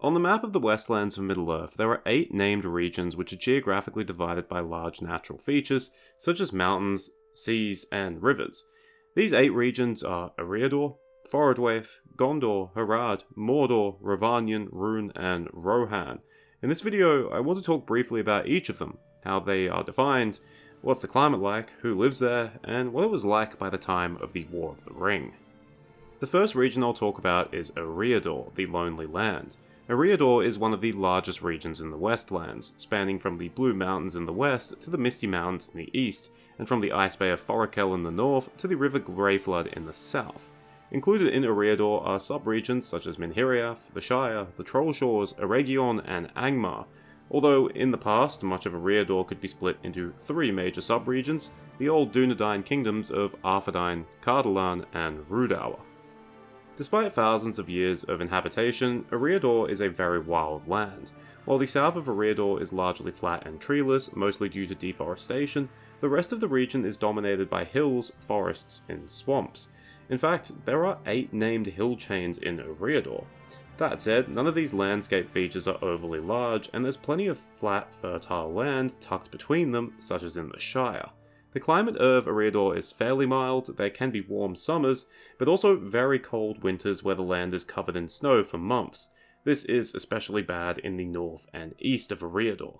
On the map of the Westlands of Middle-earth, there are 8 named regions which are geographically divided by large natural features, such as mountains, seas, and rivers. These 8 regions are Ariador, Forwave, Gondor, Harad, Mordor, Ravanian, Rune, and Rohan. In this video, I want to talk briefly about each of them, how they are defined, what's the climate like, who lives there, and what it was like by the time of the War of the Ring. The first region I'll talk about is Ariador, the Lonely Land. Ariador is one of the largest regions in the Westlands, spanning from the Blue Mountains in the west to the Misty Mountains in the east, and from the Ice Bay of Forrakel in the north to the River Greyflood in the south. Included in Ariador are sub-regions such as Minhiriath, the Shire, the Trollshores, Eregion, and Angmar, although in the past much of Ariador could be split into 3 major sub-regions, the old Dunedain kingdoms of Arthedain, Cardolan, and Rudour. Despite thousands of years of inhabitation, Ariador is a very wild land. While the south of Ariador is largely flat and treeless, mostly due to deforestation, the rest of the region is dominated by hills, forests, and swamps. In fact, there are 8 named hill chains in Ariador. That said, none of these landscape features are overly large, and there's plenty of flat, fertile land tucked between them, such as in the Shire. The climate of Ariador is fairly mild, there can be warm summers, but also very cold winters where the land is covered in snow for months. This is especially bad in the north and east of Ariador.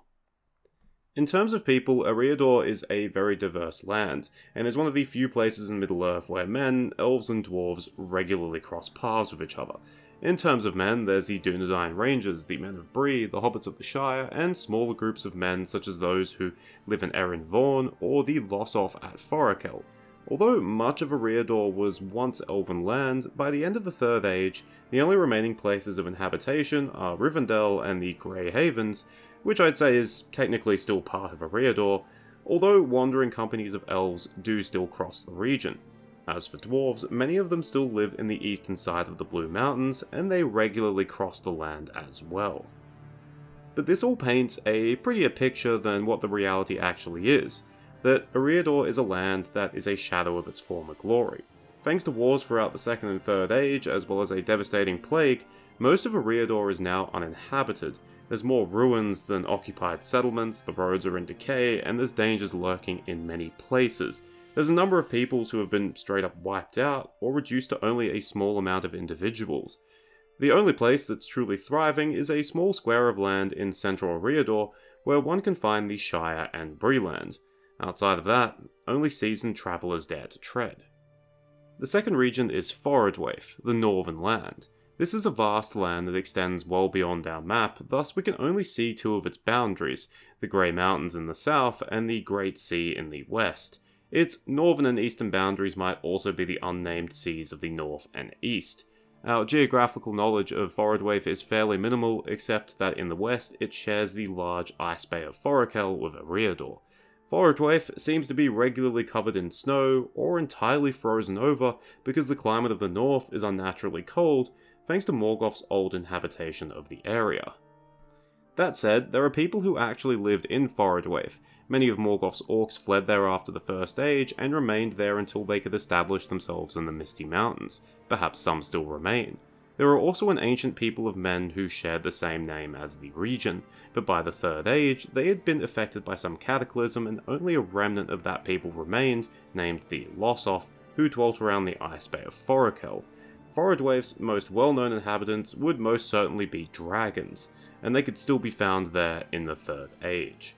In terms of people, Ariador is a very diverse land, and is one of the few places in Middle-earth where men, elves and dwarves regularly cross paths with each other. In terms of men, there's the Dunedain Rangers, the Men of Bree, the Hobbits of the Shire, and smaller groups of men such as those who live in Erin Vaughan or the Lossoth at Forrakel. Although much of Ariador was once elven land, by the end of the Third Age, the only remaining places of inhabitation are Rivendell and the Grey Havens, which I'd say is technically still part of Ariador, although wandering companies of elves do still cross the region. As for dwarves, many of them still live in the eastern side of the Blue Mountains, and they regularly cross the land as well. But this all paints a prettier picture than what the reality actually is, that Ariador is a land that is a shadow of its former glory. Thanks to wars throughout the Second and Third Age, as well as a devastating plague, most of Ariador is now uninhabited. There's more ruins than occupied settlements, the roads are in decay, and there's dangers lurking in many places. There's a number of peoples who have been straight up wiped out, or reduced to only a small amount of individuals. The only place that's truly thriving is a small square of land in central Ariador, where one can find the Shire and Breeland. Outside of that, only seasoned travellers dare to tread. The second region is Forwave, the Northern Land. This is a vast land that extends well beyond our map, thus we can only see 2 of its boundaries, the Grey Mountains in the south and the Great Sea in the west. Its northern and eastern boundaries might also be the unnamed seas of the north and east. Our geographical knowledge of Forwave is fairly minimal, except that in the west it shares the large Ice Bay of Forrakel with Ariador. Forwave seems to be regularly covered in snow, or entirely frozen over because the climate of the north is unnaturally cold, thanks to Morgoth's old inhabitation of the area. That said, there are people who actually lived in Forwave. Many of Morgoth's orcs fled there after the First Age and remained there until they could establish themselves in the Misty Mountains. Perhaps some still remain. There are also an ancient people of men who shared the same name as the region, but by the Third Age, they had been affected by some cataclysm and only a remnant of that people remained, named the Lossoth, who dwelt around the Ice Bay of Forrakel. Forwave's most well-known inhabitants would most certainly be dragons, and they could still be found there in the Third Age.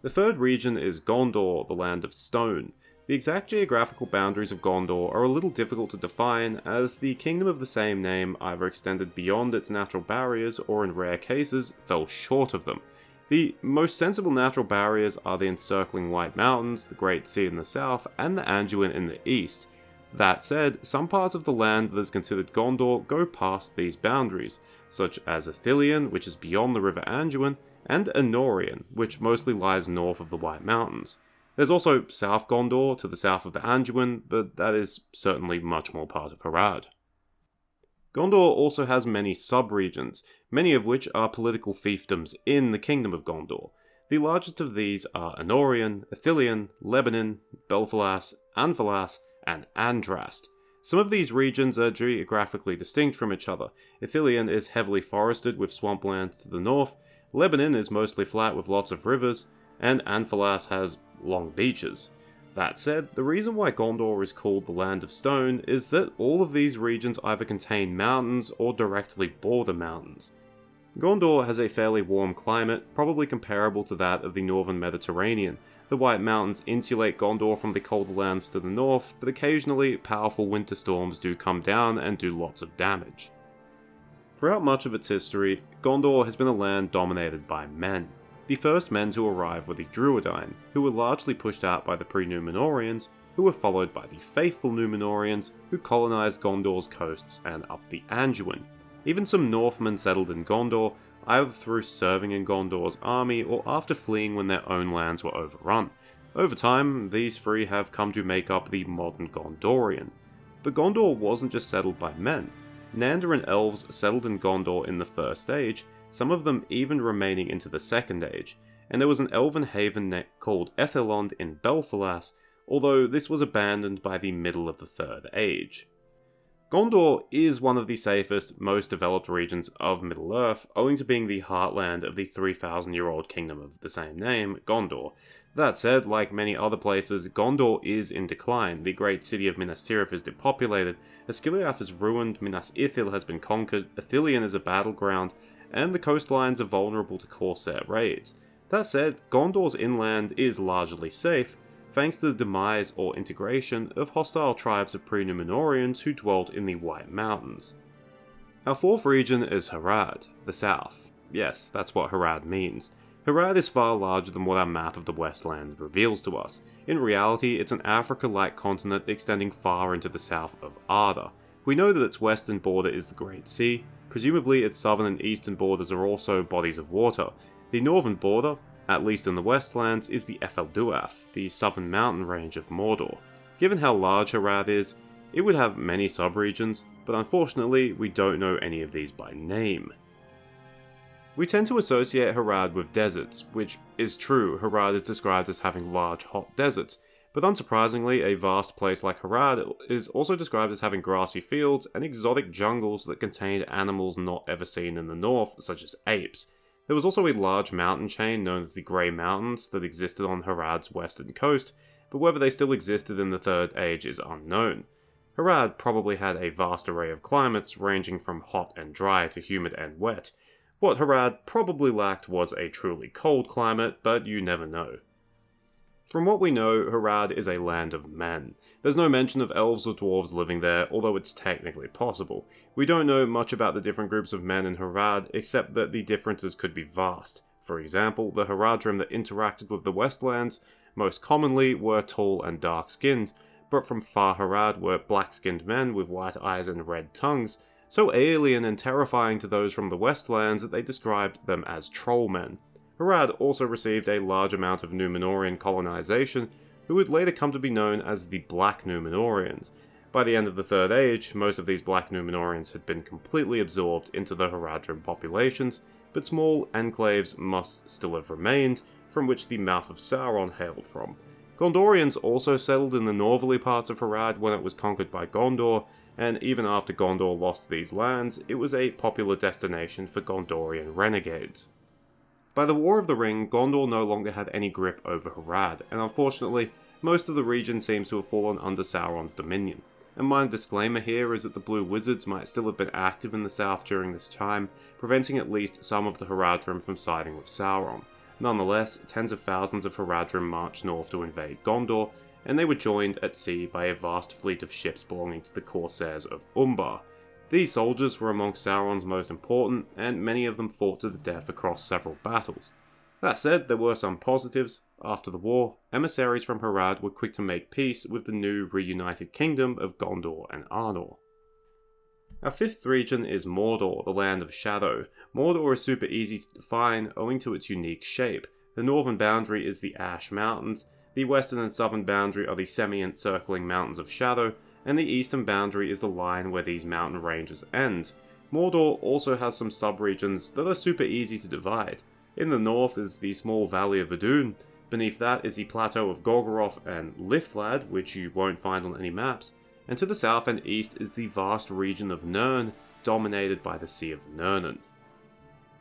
The third region is Gondor, the Land of Stone. The exact geographical boundaries of Gondor are a little difficult to define, as the kingdom of the same name either extended beyond its natural barriers or in rare cases fell short of them. The most sensible natural barriers are the encircling White Mountains, the Great Sea in the south, and the Anduin in the east. That said, some parts of the land that is considered Gondor go past these boundaries, such as Ithilien, which is beyond the River Anduin, and Anorian, which mostly lies north of the White Mountains. There's also South Gondor to the south of the Anduin, but that is certainly much more part of Harad. Gondor also has many sub-regions, many of which are political fiefdoms in the Kingdom of Gondor. The largest of these are Anorian, Ithilien, Lebanon, Belfalas, Anfalas, and Andrast. Some of these regions are geographically distinct from each other. Ithilien is heavily forested with swamplands to the north, Lebanon is mostly flat with lots of rivers, and Anphalas has long beaches. That said, the reason why Gondor is called the Land of Stone is that all of these regions either contain mountains or directly border mountains. Gondor has a fairly warm climate, probably comparable to that of the northern Mediterranean. The White Mountains insulate Gondor from the colder lands to the north, but occasionally powerful winter storms do come down and do lots of damage. Throughout much of its history, Gondor has been a land dominated by men. The first men to arrive were the Druidine, who were largely pushed out by the pre-Numenorians, who were followed by the faithful Numenorians, who colonized Gondor's coasts and up the Anduin. Even some Northmen settled in Gondor, either through serving in Gondor's army or after fleeing when their own lands were overrun. Over time, these three have come to make up the modern Gondorian. But Gondor wasn't just settled by men. Nandarin elves settled in Gondor in the First Age, some of them even remaining into the Second Age, and there was an elven haven called Ethelond in Belfalas, although this was abandoned by the middle of the Third Age. Gondor is one of the safest, most developed regions of Middle-earth, owing to being the heartland of the 3,000-year-old kingdom of the same name, Gondor. That said, like many other places, Gondor is in decline. The great city of Minas Tirith is depopulated, Osgiliath is ruined, Minas Ithil has been conquered, Ithilien is a battleground, and the coastlines are vulnerable to Corsair raids. That said, Gondor's inland is largely safe, thanks to the demise or integration of hostile tribes of pre-Numenorians who dwelt in the White Mountains. Our fourth region is Harad, the south. Yes, that's what Harad means. Harad is far larger than what our map of the Westlands reveals to us. In reality, it's an Africa-like continent extending far into the south of Arda. We know that its western border is the Great Sea. Presumably, its southern and eastern borders are also bodies of water. The northern border, at least in the Westlands, is the Efelduath, the southern mountain range of Mordor. Given how large Harad is, it would have many subregions, but unfortunately, we don't know any of these by name. We tend to associate Harad with deserts, which is true. Harad is described as having large, hot deserts, but unsurprisingly, a vast place like Harad is also described as having grassy fields and exotic jungles that contained animals not ever seen in the north, such as apes. There was also a large mountain chain known as the Grey Mountains that existed on Harad's western coast, but whether they still existed in the Third Age is unknown. Harad probably had a vast array of climates ranging from hot and dry to humid and wet. What Harad probably lacked was a truly cold climate, but you never know. From what we know, Harad is a land of men. There's no mention of elves or dwarves living there, although it's technically possible. We don't know much about the different groups of men in Harad, except that the differences could be vast. For example, the Haradrim that interacted with the Westlands most commonly were tall and dark-skinned, but from far Harad were black-skinned men with white eyes and red tongues, so alien and terrifying to those from the Westlands that they described them as trollmen. Harad also received a large amount of Numenorian colonization, who would later come to be known as the Black Numenorians. By the end of the Third Age, most of these Black Numenorians had been completely absorbed into the Haradrim populations, but small enclaves must still have remained, from which the mouth of Sauron hailed from. Gondorians also settled in the northerly parts of Harad when it was conquered by Gondor, and even after Gondor lost these lands, it was a popular destination for Gondorian renegades. By the War of the Ring, Gondor no longer had any grip over Harad, and unfortunately, most of the region seems to have fallen under Sauron's dominion. A minor disclaimer here is that the Blue Wizards might still have been active in the south during this time, preventing at least some of the Haradrim from siding with Sauron. Nonetheless, tens of thousands of Haradrim marched north to invade Gondor, and they were joined at sea by a vast fleet of ships belonging to the Corsairs of Umbar. These soldiers were among Sauron's most important, and many of them fought to the death across several battles. That said, there were some positives. After the war, emissaries from Harad were quick to make peace with the new reunited kingdom of Gondor and Arnor. Our fifth region is Mordor, the Land of Shadow. Mordor is super easy to define owing to its unique shape. The northern boundary is the Ash Mountains, the western and southern boundary are the semi-encircling Mountains of Shadow, and the eastern boundary is the line where these mountain ranges end. Mordor also has some subregions that are super easy to divide. In the north is the small valley of Vidun, beneath that is the plateau of Gorgoroth and Lithlad, which you won't find on any maps, and to the south and east is the vast region of Nirn, dominated by the Sea of Nirnen.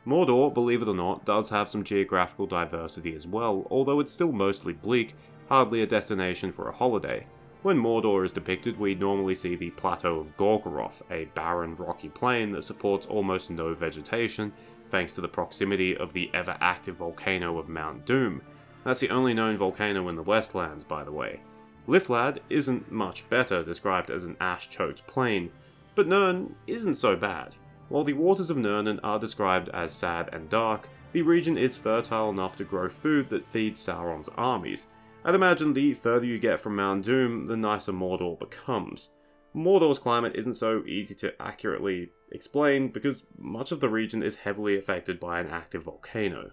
Mordor, believe it or not, does have some geographical diversity as well, although it's still mostly bleak, hardly a destination for a holiday. When Mordor is depicted, we normally see the plateau of Gorgoroth, a barren rocky plain that supports almost no vegetation, thanks to the proximity of the ever-active volcano of Mount Doom. That's the only known volcano in the Westlands, by the way. Liflad isn't much better, described as an ash-choked plain, but Nirn isn't so bad. While the waters of Nirnen are described as sad and dark, the region is fertile enough to grow food that feeds Sauron's armies. I'd imagine the further you get from Mount Doom, the nicer Mordor becomes. Mordor's climate isn't so easy to accurately explain because much of the region is heavily affected by an active volcano.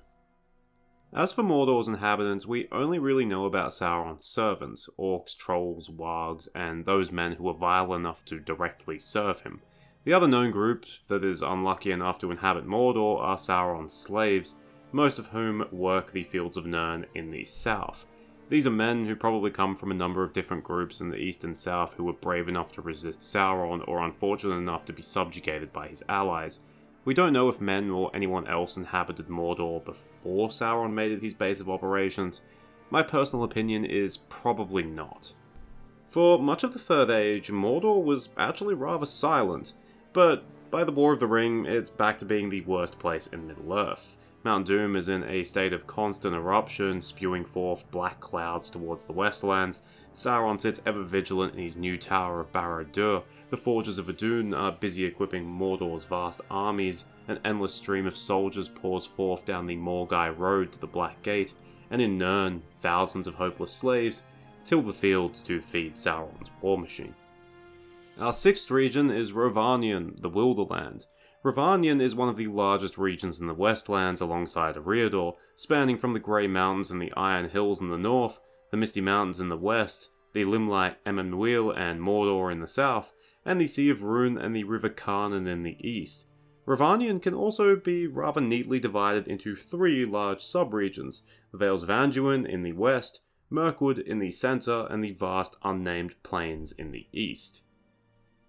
As for Mordor's inhabitants, we only really know about Sauron's servants, orcs, trolls, wargs, and those men who were vile enough to directly serve him. The other known group that is unlucky enough to inhabit Mordor are Sauron's slaves, most of whom work the fields of Nirn in the south. These are men who probably come from a number of different groups in the east and south who were brave enough to resist Sauron or unfortunate enough to be subjugated by his allies. We don't know if men or anyone else inhabited Mordor before Sauron made it his base of operations. My personal opinion is probably not. For much of the Third Age, Mordor was actually rather silent, but by the War of the Ring, it's back to being the worst place in Middle-earth. Mount Doom is in a state of constant eruption, spewing forth black clouds towards the Westlands. Sauron sits ever vigilant in his new tower of Barad-dûr. The Forges of Adun are busy equipping Mordor's vast armies. An endless stream of soldiers pours forth down the Morgai road to the Black Gate, and in Nirn, thousands of hopeless slaves till the fields to feed Sauron's war machine. Our sixth region is Ravanian, the Wilderland. Ravanian is one of the largest regions in the Westlands alongside Ariador, spanning from the Grey Mountains and the Iron Hills in the north, the Misty Mountains in the west, the Limelight Emmanuel and Mordor in the south, and the Sea of Rune and the River Carnen in the east. Ravanian can also be rather neatly divided into three large subregions: the Vales of Anduin in the west, Mirkwood in the centre, and the vast unnamed plains in the east.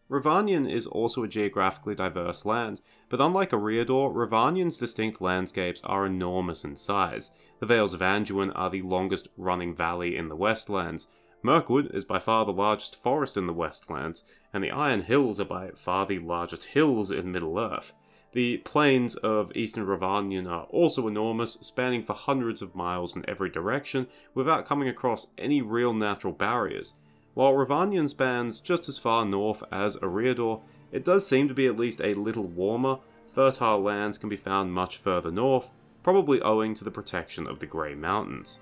Ravanian is also a geographically diverse land, but unlike Ariador, Ravanian's distinct landscapes are enormous in size. The Vales of Anduin are the longest running valley in the Westlands, Mirkwood is by far the largest forest in the Westlands, and the Iron Hills are by far the largest hills in Middle-earth. The plains of eastern Ravanian are also enormous, spanning for hundreds of miles in every direction without coming across any real natural barriers. While Ravanian spans just as far north as Ariador, it does seem to be at least a little warmer. Fertile lands can be found much further north, probably owing to the protection of the Grey Mountains.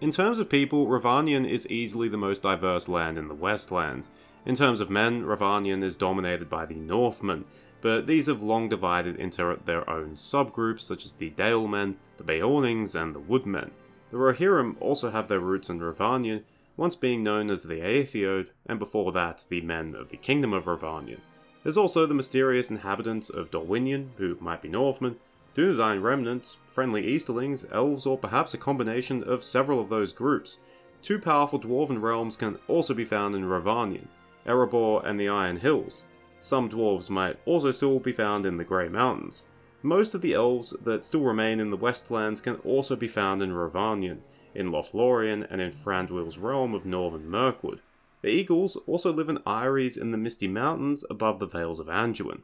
In terms of people, Ravanian is easily the most diverse land in the Westlands. In terms of men, Ravanian is dominated by the Northmen, but these have long divided into their own subgroups such as the Dalemen, the Beornings, and the Woodmen. The Rohirrim also have their roots in Ravanian, once being known as the Aethiod, and before that the men of the Kingdom of Ravanian. There's also the mysterious inhabitants of Dorwinion, who might be Northmen, Dunedain remnants, friendly Easterlings, elves, or perhaps a combination of several of those groups. Two powerful dwarven realms can also be found in Ravanian, Erebor and the Iron Hills. Some dwarves might also still be found in the Grey Mountains. Most of the elves that still remain in the Westlands can also be found in Ravanian, in Lothlorien, and in Thranduil's realm of northern Mirkwood. The Eagles also live in eyries in the Misty Mountains above the Vales of Anduin.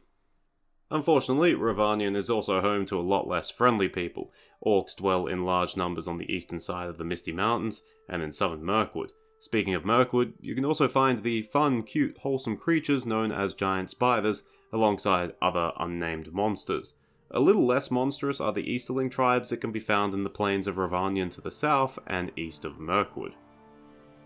Unfortunately, Ravanian is also home to a lot less friendly people. Orcs dwell in large numbers on the eastern side of the Misty Mountains, and in southern Mirkwood. Speaking of Mirkwood, you can also find the fun, cute, wholesome creatures known as giant spiders, alongside other unnamed monsters. A little less monstrous are the Easterling tribes that can be found in the plains of Ravanian to the south and east of Mirkwood.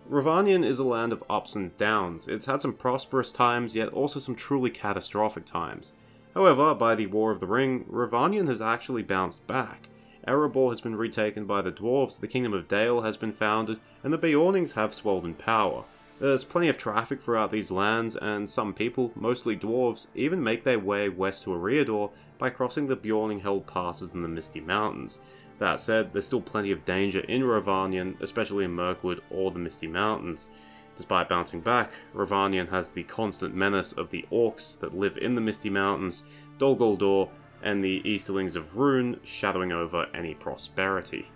Ravanian is a land of ups and downs. It's had some prosperous times, yet also some truly catastrophic times. However, by the War of the Ring, Ravanian has actually bounced back. Erebor has been retaken by the dwarves, the Kingdom of Dale has been founded, and the Beornings have swelled in power. There's plenty of traffic throughout these lands, and some people, mostly dwarves, even make their way west to Ariador by crossing the Beorning-held passes in the Misty Mountains. That said, there's still plenty of danger in Ravanian, especially in Mirkwood or the Misty Mountains. Despite bouncing back, Ravanian has the constant menace of the orcs that live in the Misty Mountains, Dol Guldur, and the Easterlings of Rune shadowing over any prosperity.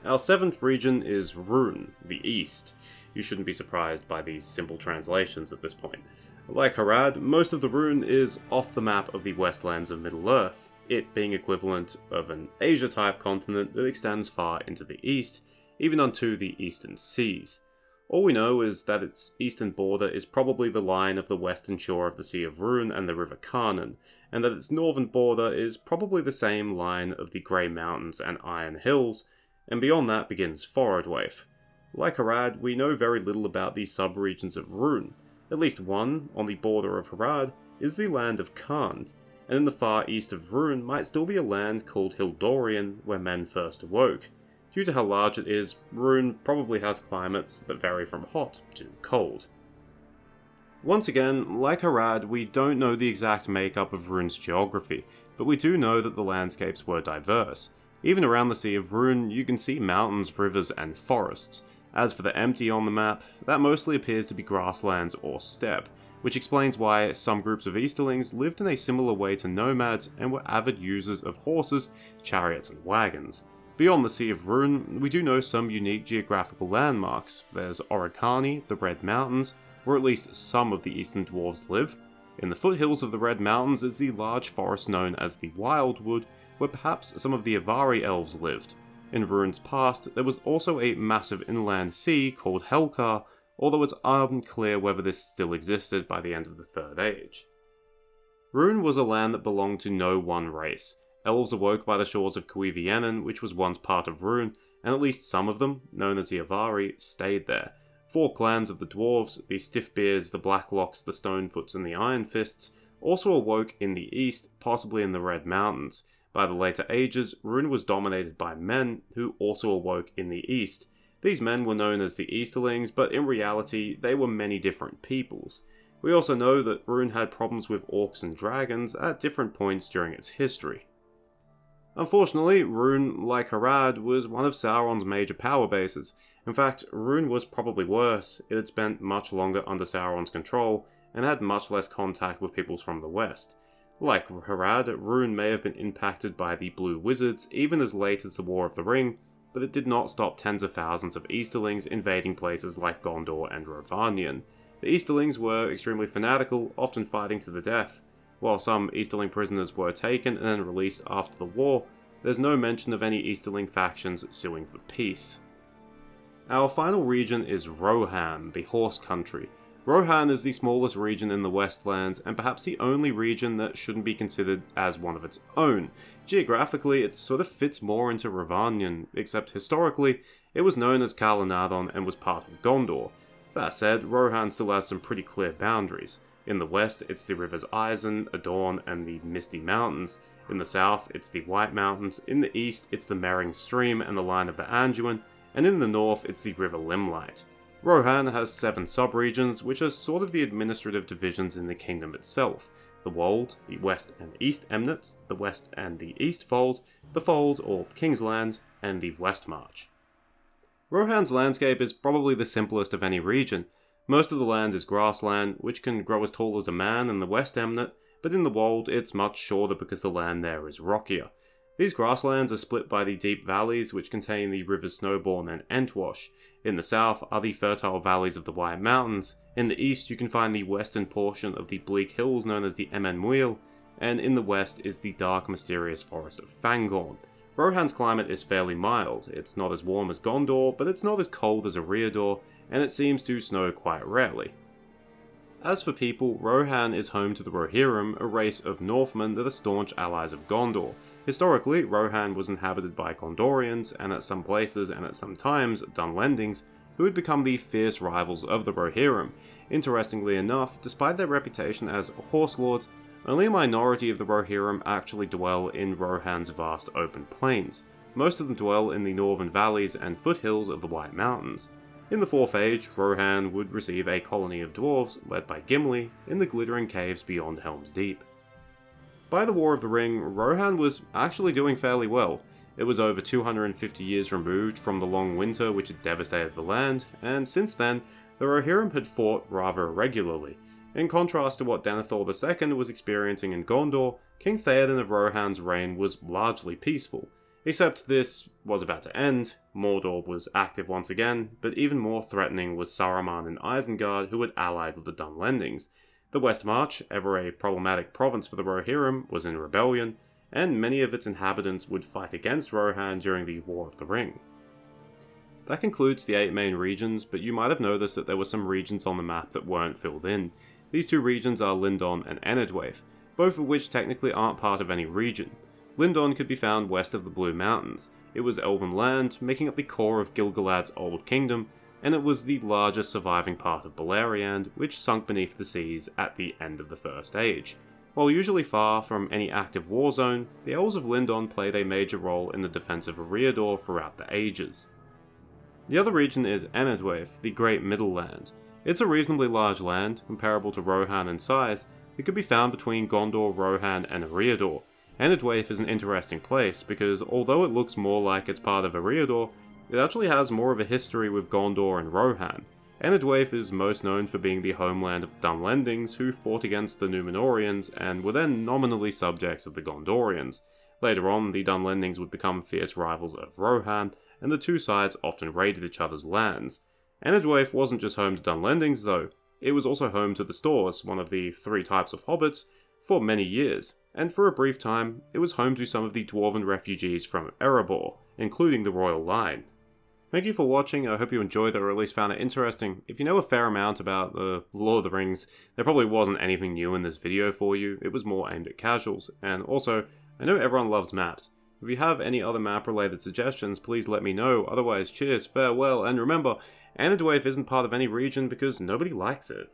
Our 7th region is Rune, the East. You shouldn't be surprised by these simple translations at this point. Like Harad, most of the Rune is off the map of the Westlands of Middle-earth, it being equivalent of an Asia-type continent that extends far into the east, even unto the eastern seas. All we know is that its eastern border is probably the line of the western shore of the Sea of Rune and the River Carnen, and that its northern border is probably the same line of the Grey Mountains and Iron Hills, and beyond that begins Forwave. Like Harad, we know very little about the sub-regions of Rune. At least one, on the border of Harad, is the land of Khand, and in the far east of Rune might still be a land called Hildorian where men first awoke. Due to how large it is, Rune probably has climates that vary from hot to cold. Once again, like Harad, we don't know the exact makeup of Rune's geography, but we do know that the landscapes were diverse. Even around the Sea of Rune, you can see mountains, rivers, and forests. As for the empty on the map, that mostly appears to be grasslands or steppe, which explains why some groups of Easterlings lived in a similar way to nomads and were avid users of horses, chariots, and wagons. Beyond the Sea of Rune, we do know some unique geographical landmarks. There's Orikani, the Red Mountains, where at least some of the Eastern Dwarves live. In the foothills of the Red Mountains is the large forest known as the Wildwood, where perhaps some of the Avari elves lived. In Rune's past, there was also a massive inland sea called Helkar, although it's unclear whether this still existed by the end of the Third Age. Rune was a land that belonged to no one race. Elves awoke by the shores of Cuivienen, which was once part of Rune, and at least some of them, known as the Avari, stayed there. 4 clans of the Dwarves, the Stiffbeards, the Blacklocks, the Stonefoots, and the Ironfists, also awoke in the east, possibly in the Red Mountains. By the later ages, Rune was dominated by men, who also awoke in the east. These men were known as the Easterlings, but in reality, they were many different peoples. We also know that Rune had problems with orcs and dragons at different points during its history. Unfortunately, Rune, like Harad, was one of Sauron's major power bases. In fact, Rune was probably worse. It had spent much longer under Sauron's control, and had much less contact with peoples from the west. Like Harad, Rune may have been impacted by the Blue Wizards even as late as the War of the Ring, but it did not stop tens of thousands of Easterlings invading places like Gondor and Ravanian. The Easterlings were extremely fanatical, often fighting to the death. While some Easterling prisoners were taken and then released after the war, there's no mention of any Easterling factions suing for peace. Our final region is Rohan, the Horse Country. Rohan is the smallest region in the Westlands, and perhaps the only region that shouldn't be considered as one of its own. Geographically, it sort of fits more into Ravanian, except historically, it was known as Calanadon and was part of Gondor. That said, Rohan still has some pretty clear boundaries. In the west, it's the rivers Isen, Adorn, and the Misty Mountains. In the south, it's the White Mountains. In the east, it's the Mering Stream and the line of the Anduin. And in the north, it's the River Limelight. Rohan has 7 sub-regions, which are sort of the administrative divisions in the kingdom itself. The Wold, the West and East Emnets, the West and the East Fold, the Fold or Kingsland, and the West March. Rohan's landscape is probably the simplest of any region. Most of the land is grassland, which can grow as tall as a man in the West Emnet, but in the Wold it's much shorter because the land there is rockier. These grasslands are split by the deep valleys which contain the rivers Snowbourne and Entwash. In the south are the fertile valleys of the White Mountains. In the east you can find the western portion of the bleak hills known as the Emmenmuil, and in the west is the dark mysterious forest of Fangorn. Rohan's climate is fairly mild. It's not as warm as Gondor, but it's not as cold as Ariador, and it seems to snow quite rarely. As for people, Rohan is home to the Rohirrim, a race of Northmen that are staunch allies of Gondor. Historically, Rohan was inhabited by Gondorians, and at some places and at some times, Dunlendings, who had become the fierce rivals of the Rohirrim. Interestingly enough, despite their reputation as horse lords, only a minority of the Rohirrim actually dwell in Rohan's vast open plains. Most of them dwell in the northern valleys and foothills of the White Mountains. In the Fourth Age, Rohan would receive a colony of dwarves, led by Gimli, in the glittering caves beyond Helm's Deep. By the War of the Ring, Rohan was actually doing fairly well. It was over 250 years removed from the long winter which had devastated the land, and since then, the Rohirrim had fought rather irregularly. In contrast to what Denethor II was experiencing in Gondor, King Theoden of Rohan's reign was largely peaceful. Except this was about to end, Mordor was active once again, but even more threatening was Saruman and Isengard, who had allied with the Dunlendings. The West March, ever a problematic province for the Rohirrim, was in rebellion, and many of its inhabitants would fight against Rohan during the War of the Ring. That concludes the 8 main regions, but you might have noticed that there were some regions on the map that weren't filled in. These 2 regions are Lindon and Enedwaith, both of which technically aren't part of any region. Lindon could be found west of the Blue Mountains. It was elven land, making up the core of Gil-galad's Old Kingdom, and it was the largest surviving part of Beleriand, which sunk beneath the seas at the end of the First Age. While usually far from any active war zone, the Elves of Lindon played a major role in the defense of Ariador throughout the ages. The other region is Enedwaith, the Great Middle Land. It's a reasonably large land, comparable to Rohan in size. It could be found between Gondor, Rohan, and Ariador. Enedwaith is an interesting place because although it looks more like it's part of Ariador, it actually has more of a history with Gondor and Rohan. Enedwaith is most known for being the homeland of the Dunlendings, who fought against the Númenóreans and were then nominally subjects of the Gondorians. Later on, the Dunlendings would become fierce rivals of Rohan, and the 2 sides often raided each other's lands. Enedwaith wasn't just home to Dunlendings though, it was also home to the Stors, one of the 3 types of hobbits, for many years, and for a brief time, it was home to some of the dwarven refugees from Erebor, including the royal line. Thank you for watching, I hope you enjoyed it or at least found it interesting. If you know a fair amount about the Lord of the Rings, there probably wasn't anything new in this video for you, it was more aimed at casuals, and also, I know everyone loves maps. If you have any other map related suggestions, please let me know, otherwise cheers, farewell, and remember, Enedwaith isn't part of any region because nobody likes it.